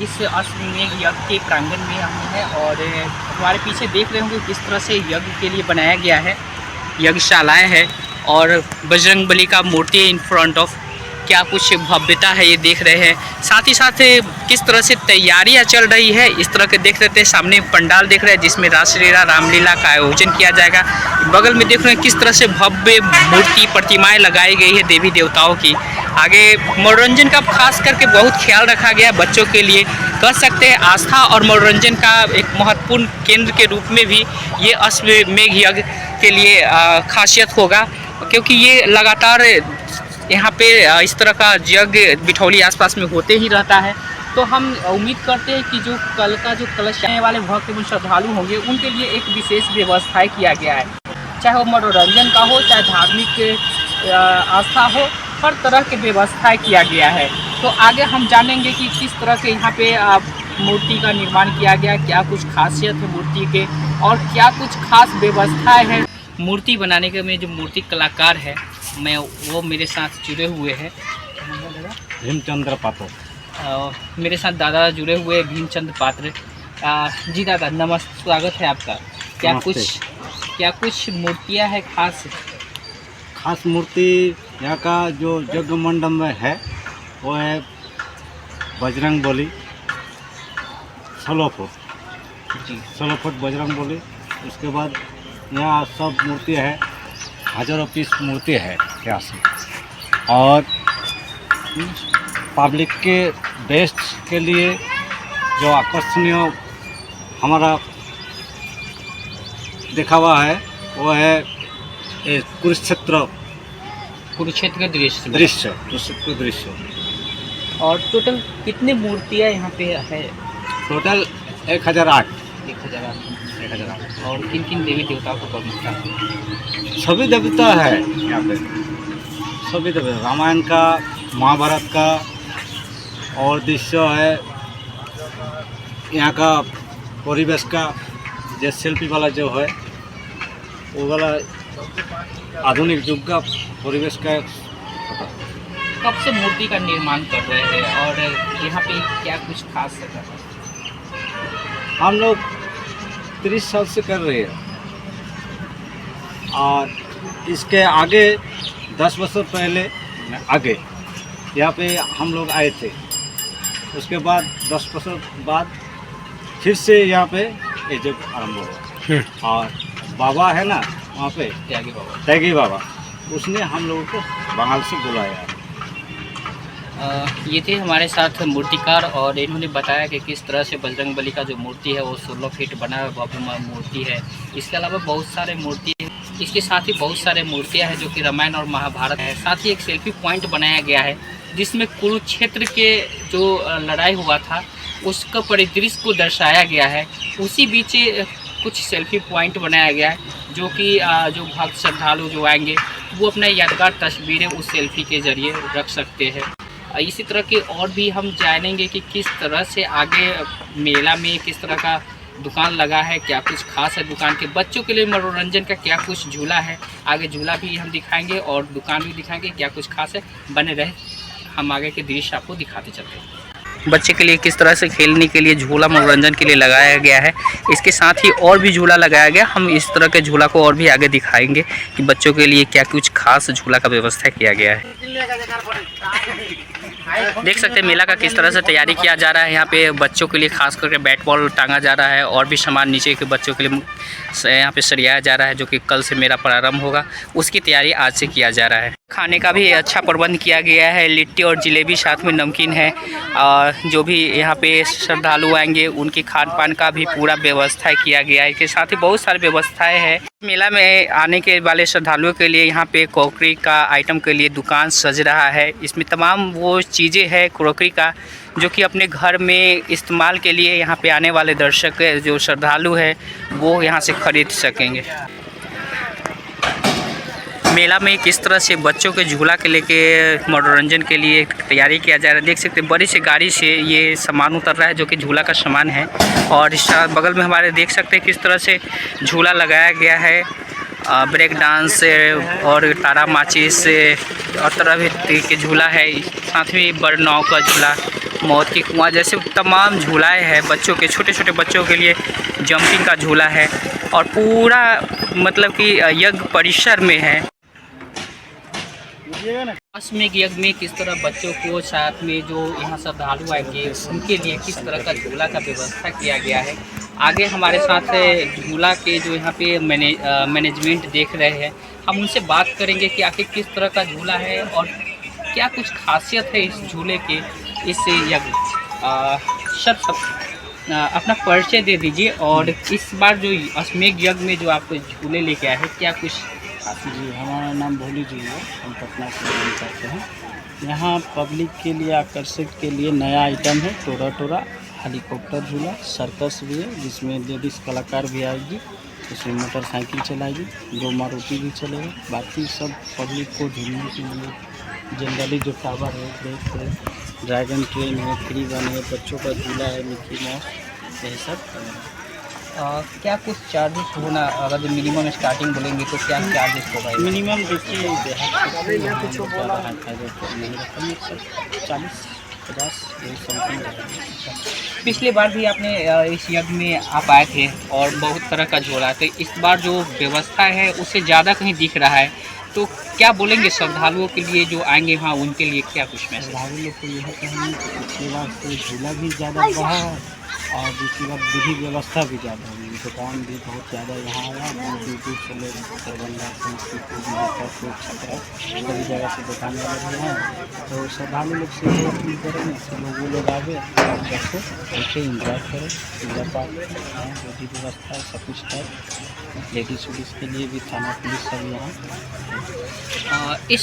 इस अश्वमेध यज्ञ के प्रांगण में हम हैं और हमारे पीछे देख रहे होंगे किस तरह से यज्ञ के लिए बनाया गया है, यज्ञशालाएँ है और बजरंगबली का मूर्ति इन फ्रंट ऑफ, क्या कुछ भव्यता है ये देख रहे हैं। साथ ही साथ किस तरह से तैयारियां चल रही है इस तरह के देख रहे थे। सामने पंडाल देख रहे हैं जिसमें रासलीला रामलीला का आयोजन किया जाएगा। बगल में देख रहे हैं किस तरह से भव्य मूर्ति प्रतिमाएं लगाई गई है देवी देवताओं की। आगे मनोरंजन का खास करके बहुत ख्याल रखा गया है बच्चों के लिए, कह सकते हैं आस्था और मनोरंजन का एक महत्वपूर्ण केंद्र के रूप में भी ये अश्वमेध यज्ञ के लिए खासियत होगा, क्योंकि ये लगातार यहाँ पे इस तरह का यज्ञ बिठौली आसपास में होते ही रहता है। तो हम उम्मीद करते हैं कि जो कल का जो कलश आने वाले भक्त एवं श्रद्धालु होंगे उनके लिए एक विशेष व्यवस्थाएं किया गया है, चाहे वो मनोरंजन का हो चाहे धार्मिक आस्था हो, हर तरह की व्यवस्थाएं किया गया है। तो आगे हम जानेंगे कि किस तरह के यहाँ पे मूर्ति का निर्माण किया गया, क्या कुछ खासियत है मूर्ति के और क्या कुछ खास व्यवस्थाएँ हैं। मूर्ति बनाने के में जो मूर्ति कलाकार है मैं वो मेरे साथ जुड़े हुए हैं, भीमचंद्र पात्र। मेरे साथ दादा जुड़े हुए हैं भीमचंद्र पात्र जी। दादा नमस्ते, स्वागत है आपका। क्या कुछ मूर्तियां हैं खास मूर्ति यहाँ का जो यज्ञ मंडप में है वो है बजरंगबली 16 फुट जी, 16 फुट बजरंगबली। उसके बाद यहाँ सब मूर्ति है, हजारों पीस मूर्ति है यहाँ से। और पब्लिक के बेस्ट के लिए जो आकर्षणीय हमारा दिखावा है वो है कुरुक्षेत्र का दृश्य। और टोटल कितनी मूर्तियाँ यहाँ पे है? टोटल 1008। और किन किन देवी देवताओं को प्रमुखता है? सभी देवता है यहाँ पे, सभी देवता, रामायण का, महाभारत का। और दृश्य है यहाँ का परिवेश का, जो सेल्फी वाला जो है वो वाला आधुनिक युग का परिवेश का। कब से मूर्ति का निर्माण कर रहे हैं और यहाँ पे क्या कुछ खास है? हम लोग 30 साल से कर रहे हैं और इसके आगे 10 वर्ष पहले आगे यहाँ पे हम लोग आए थे। उसके बाद 10 वर्ष बाद फिर से यहाँ पे ये जगह आरंभ हुआ। और बाबा है ना वहाँ पे, त्यागी बाबा, उसने हम लोगों को बंगाल से बुलाया। ये थे हमारे साथ मूर्तिकार और इन्होंने बताया कि किस तरह से बजरंगबली का जो मूर्ति है वो 16 फीट बना भव्य मूर्ति है। इसके अलावा बहुत सारे मूर्ति है, इसके साथ ही बहुत सारे मूर्तियां हैं जो कि रामायण और महाभारत है। साथ ही एक सेल्फी पॉइंट बनाया गया है जिसमें कुरुक्षेत्र के जो लड़ाई हुआ था उसका परिदृश्य को दर्शाया गया है। उसी बीच कुछ सेल्फी पॉइंट बनाया गया है जो कि जो भक्त श्रद्धालु जो आएंगे वो अपना यादगार तस्वीरें उस सेल्फी के ज़रिए रख सकते हैं। इसी तरह के और भी हम जानेंगे कि किस तरह से आगे मेला में किस तरह का दुकान लगा है, क्या कुछ खास है दुकान के। बच्चों के लिए मनोरंजन का क्या कुछ झूला है, आगे झूला भी हम दिखाएंगे और दुकान भी दिखाएंगे क्या कुछ खास है। बने रहे, हम आगे के दृश्य आपको दिखाते चलते हैं। बच्चे के लिए किस तरह से खेलने के लिए झूला मनोरंजन के लिए लगाया गया है, इसके साथ ही और भी झूला लगाया गया। हम इस तरह के झूला को और भी आगे दिखाएंगे कि बच्चों के लिए क्या कुछ खास झूला का व्यवस्था किया गया है। देख सकते हैं मेला का किस तरह से तैयारी किया जा रहा है। यहाँ पे बच्चों के लिए खास करके बैट बॉल टांगा जा रहा है और भी सामान नीचे के बच्चों के लिए यहाँ पे सरियाया जा रहा है, जो कि कल से मेला प्रारंभ होगा उसकी तैयारी आज से किया जा रहा है। खाने का भी अच्छा प्रबंध किया गया है, लिट्टी और जलेबी साथ में नमकीन है। और जो भी यहाँ पे श्रद्धालु आएंगे उनकी खान पान का भी पूरा व्यवस्था किया गया है। इसके साथ ही बहुत सारी व्यवस्थाएँ हैं। मेला में आने के वाले श्रद्धालुओं के लिए यहाँ पे क्रॉकरी का आइटम के लिए दुकान सज रहा है। इसमें तमाम वो चीज़ें हैं क्रॉकरी का जो कि अपने घर में इस्तेमाल के लिए यहाँ पे आने वाले दर्शक जो श्रद्धालु है वो यहाँ से खरीद सकेंगे। मेला में किस तरह से बच्चों के झूला के लेके मनोरंजन के लिए तैयारी किया जा रहा है। देख सकते हैं बड़ी सी गाड़ी से ये सामान उतर रहा है जो कि झूला का सामान है। और इस बगल में हमारे देख सकते हैं किस तरह से झूला लगाया गया है, ब्रेक डांस और तारा माचिस और तरह के झूला है। साथ में बड़ नाव का झूला मौत की कुआं जैसे तमाम झूलाएँ हैं बच्चों के, छोटे छोटे बच्चों के लिए जंपिंग का झूला है और पूरा मतलब कि यज्ञ परिसर में है। अश्वमेध यज्ञ में किस तरह बच्चों को साथ में जो यहाँ श्रद्धालु आएंगे उनके लिए किस तरह का झूला का व्यवस्था किया गया है। आगे हमारे साथ झूला के जो यहाँ पे मैनेजमेंट देख रहे हैं, हम उनसे बात करेंगे कि आखिर किस तरह का झूला है और क्या कुछ खासियत है इस झूले के, इस यज्ञ। सब अपना परिचय दे दीजिए और इस बार जो अश्वमेध यज्ञ में जो आप झूले लेके आए हैं क्या कुछ। जी, हमारा नाम भोली जी है, हम पटना से बिलोंग करते हैं। यहाँ पब्लिक के लिए आकर्षित के लिए नया आइटम है टोरा टोरा, हेलीकॉप्टर झूला, सर्कस भी है जिसमें लेडीज़ कलाकार भी आएगी, उसमें मोटरसाइकिल चलाएगी, 2 मारुति भी चलेगा। बाकी सब पब्लिक को झूलने के लिए जनरली जो टावर है, ब्रेक है, ड्रैगन ट्रेन है, फ्री वन है, बच्चों का झूला है, मिकी माउस, यही सब क्या कुछ चार्जेस होना, अगर मिनिमम स्टार्टिंग बोलेंगे तो क्या चार्जेस होगा? मिनिमम देखिए देहात ज़्यादा हाई फाई नहीं रखते हैं, सब 40-50 यही समथिंग। पिछली बार भी आपने इस यज्ञ में आप आए थे और बहुत तरह का झोला, तो इस बार जो व्यवस्था है उससे ज़्यादा कहीं दिख रहा है, तो क्या बोलेंगे श्रद्धालुओं के लिए जो आएंगे वहाँ उनके लिए क्या कुछ मैसेज? श्रद्धालु लोग को यह कहेंगे कि पिछली बार से झूला भी ज़्यादा बढ़ा है और दूसरी बात विधि व्यवस्था भी ज़्यादा हुई, दुकान भी बहुत ज़्यादा यहाँ आया, दूर से लोग दरभंगा, समस्तीपुर, मुजफ्फरपुर, छपरा सभी जगह से दुकान वाले भी हैं। तो श्रद्धालु लोग से ये अपील करेंगे कि लोग आगे देखो, ऐसे इंजॉय करें, पूजा पाठ विधि व्यवस्था सब कुछ है। लेडीज़ उडीज़ के लिए भी थाना पुलिस सब यहाँ। इस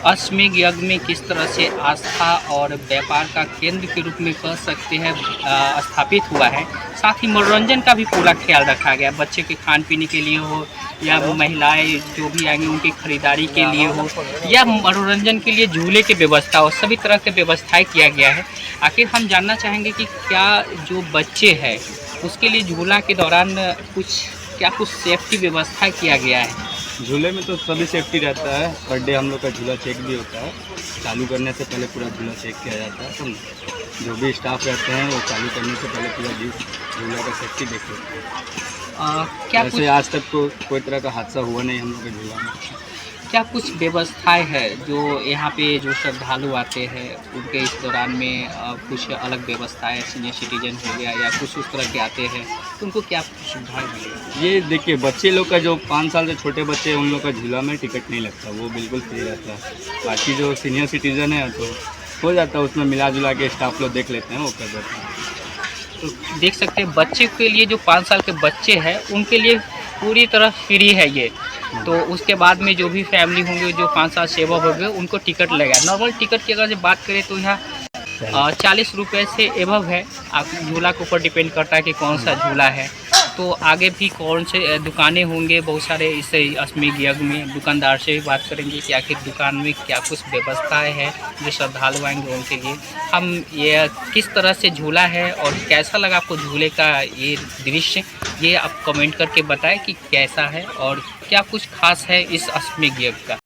अश्वमेध यज्ञ में किस तरह से आस्था और व्यापार का केंद्र के रूप में कह सकते हैं स्थापित हुआ है, साथ ही मनोरंजन का भी पूरा ख्याल रखा गया, बच्चे के खान पीने के लिए हो या महिलाएं जो भी आएंगी उनकी खरीदारी के लिए हो या मनोरंजन के लिए झूले की व्यवस्था हो, सभी तरह की व्यवस्थाएं किया गया है। आखिर हम जानना चाहेंगे कि क्या जो बच्चे हैं उसके लिए झूला के दौरान क्या कुछ सेफ्टी व्यवस्था किया गया है? झूले में तो सभी सेफ्टी रहता है, पर डे हम लोग का झूला चेक भी होता है, चालू करने से पहले पूरा झूला चेक किया जाता है। तो जो भी स्टाफ रहते हैं वो चालू करने से पहले पूरा झूला का सेफ्टी देखते हैं। क्या वैसे आज तक तो कोई तरह का हादसा हुआ नहीं हम लोग के झूला में। क्या कुछ व्यवस्थाएं है जो यहाँ पे जो श्रद्धालु आते हैं उनके इस दौरान में कुछ अलग व्यवस्थाएं, सीनियर सिटीजन हो गया या कुछ उस तरह के आते हैं तो उनको क्या सुविधाएं मिलेगी? ये देखिए बच्चे लोग का जो 5 साल से छोटे बच्चे हैं उन लोग का झूला में टिकट नहीं लगता, वो बिल्कुल फ्री रहता है। बाकी जो सीनियर सिटीज़न है तो हो जाता है, उसमें मिला जुला के स्टाफ लोग देख लेते हैं, वो कर देते हैं। तो देख सकते हैं बच्चे के लिए जो 5 साल के बच्चे हैं उनके लिए पूरी तरह फ्री है ये। तो उसके बाद में जो भी फैमिली होंगे जो 5 साल से एबव होंगे उनको टिकट लगेगा। नॉर्मल टिकट की अगर बात करें तो यहाँ 40 रुपये से एबव है। आप झूला के ऊपर डिपेंड करता है कि कौन सा झूला है। तो आगे भी कौन से दुकानें होंगे बहुत सारे इस अश्वमेध यज्ञ में, दुकानदार से भी बात करेंगे कि आखिर दुकान में क्या कुछ व्यवस्थाएं हैं जो श्रद्धालु आएंगे उनके लिए। हम ये किस तरह से झूला है और कैसा लगा आपको झूले का ये दृश्य, ये आप कमेंट करके बताएं कि कैसा है और क्या कुछ खास है इस अश्वमेध यज्ञ का।